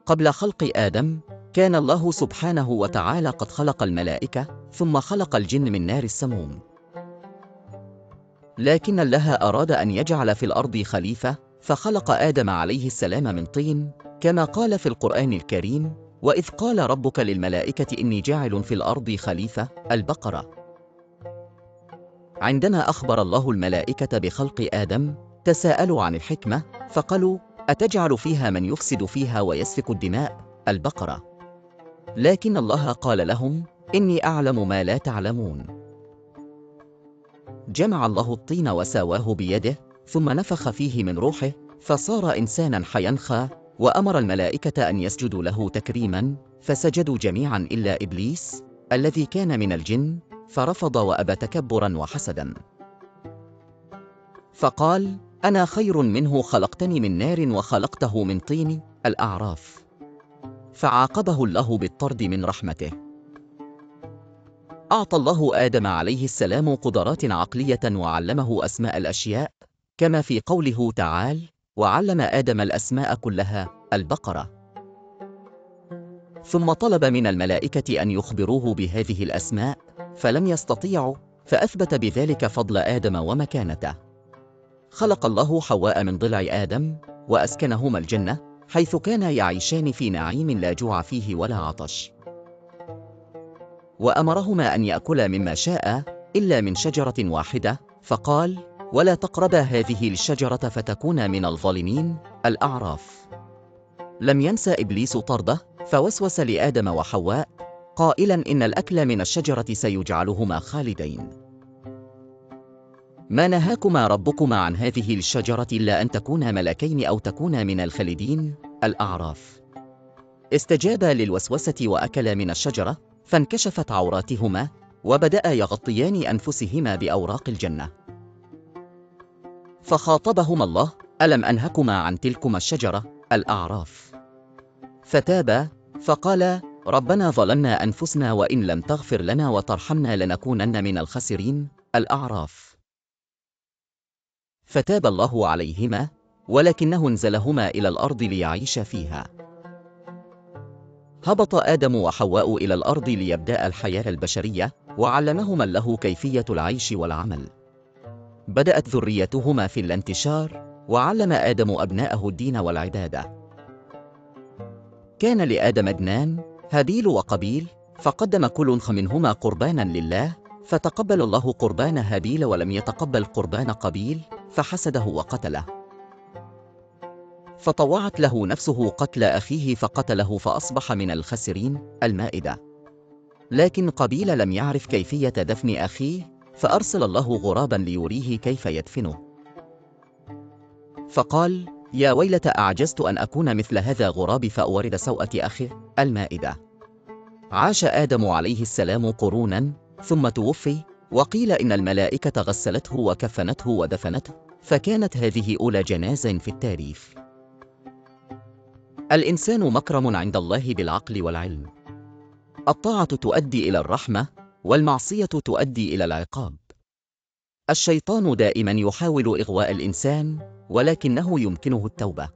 قبل خلق آدم، كان الله سبحانه وتعالى قد خلق الملائكة، ثم خلق الجن من نار السموم. لكن الله أراد أن يجعل في الأرض خليفة، فخلق آدم عليه السلام من طين، كما قال في القرآن الكريم: وإذ قال ربك للملائكة إني جاعل في الأرض خليفة. البقرة. عندما أخبر الله الملائكة بخلق آدم، تساءلوا عن الحكمة، فقالوا: أتجعل فيها من يفسد فيها ويسفك الدماء؟ البقرة. لكن الله قال لهم: إني أعلم ما لا تعلمون. جمع الله الطين وساواه بيده، ثم نفخ فيه من روحه، فصار إنسانا حينخى، وأمر الملائكة أن يسجدوا له تكريما، فسجدوا جميعا إلا إبليس الذي كان من الجن، فرفض وأبى تكبرا وحسدا، فقال: أنا خير منه، خلقتني من نار وخلقته من طين. الأعراف. فعاقبه الله بالطرد من رحمته. أعطى الله آدم عليه السلام قدرات عقلية وعلمه أسماء الأشياء، كما في قوله تعالى: وعلم آدم الأسماء كلها. البقرة. ثم طلب من الملائكة أن يخبروه بهذه الأسماء، فلم يستطيعوا، فأثبت بذلك فضل آدم ومكانته. خلق الله حواء من ضلع آدم، وأسكنهما الجنة، حيث كانا يعيشان في نعيم لا جوع فيه ولا عطش. وأمرهما أن يأكلا مما شاء، إلا من شجرة واحدة، فقال: ولا تقربا هذه الشجرة فتكونا من الظالمين. الأعراف. لم ينسى إبليس طرده، فوسوس لآدم وحواء قائلا: إن الأكل من الشجرة سيجعلهما خالدين. ما نهاكما ربكما عن هذه الشجرة إلا أن تكونا ملكين أو تكونا من الخالدين. الأعراف. استجابا للوسوسة وأكلا من الشجرة، فانكشفت عوراتهما، وبدأ يغطيان أنفسهما بأوراق الجنة. فخاطبهما الله: ألم أنهكما عن تلكما الشجرة؟ الأعراف. فتابا، فقالا: ربنا ظلمنا أنفسنا وإن لم تغفر لنا وترحمنا لنكونن من الخاسرين. الأعراف. فتاب الله عليهما، ولكنه انزلهما إلى الأرض ليعيش فيها. هبط آدم وحواء إلى الأرض ليبدأ الحياة البشرية، وعلمهما الله كيفية العيش والعمل. بدأت ذريتهما في الانتشار، وعلم آدم أبناءه الدين والعبادة. كان لآدم ابنان، هابيل وقابيل، فقدم كل منهما قربانا لله، فتقبل الله قربان هابيل ولم يتقبل قربان قابيل، فحسده وقتله. فطوعت له نفسه قتل أخيه فقتله، فأصبح من الخاسرين. المائدة. لكن قابيل لم يعرف كيفية دفن أخيه، فأرسل الله غرابا ليريه كيف يدفنه، فقال: يا ويلة أعجزت أن أكون مثل هذا غراب فأورد سوءة أخيه. المائدة. عاش آدم عليه السلام قرونا، ثم توفي، وقيل إن الملائكة غسلته وكفنته ودفنته، فكانت هذه أولى جنازة في التاريخ. الإنسان مكرم عند الله بالعقل والعلم. الطاعة تؤدي إلى الرحمة، والمعصية تؤدي إلى العقاب. الشيطان دائما يحاول إغواء الإنسان، ولكنه يمكنه التوبة.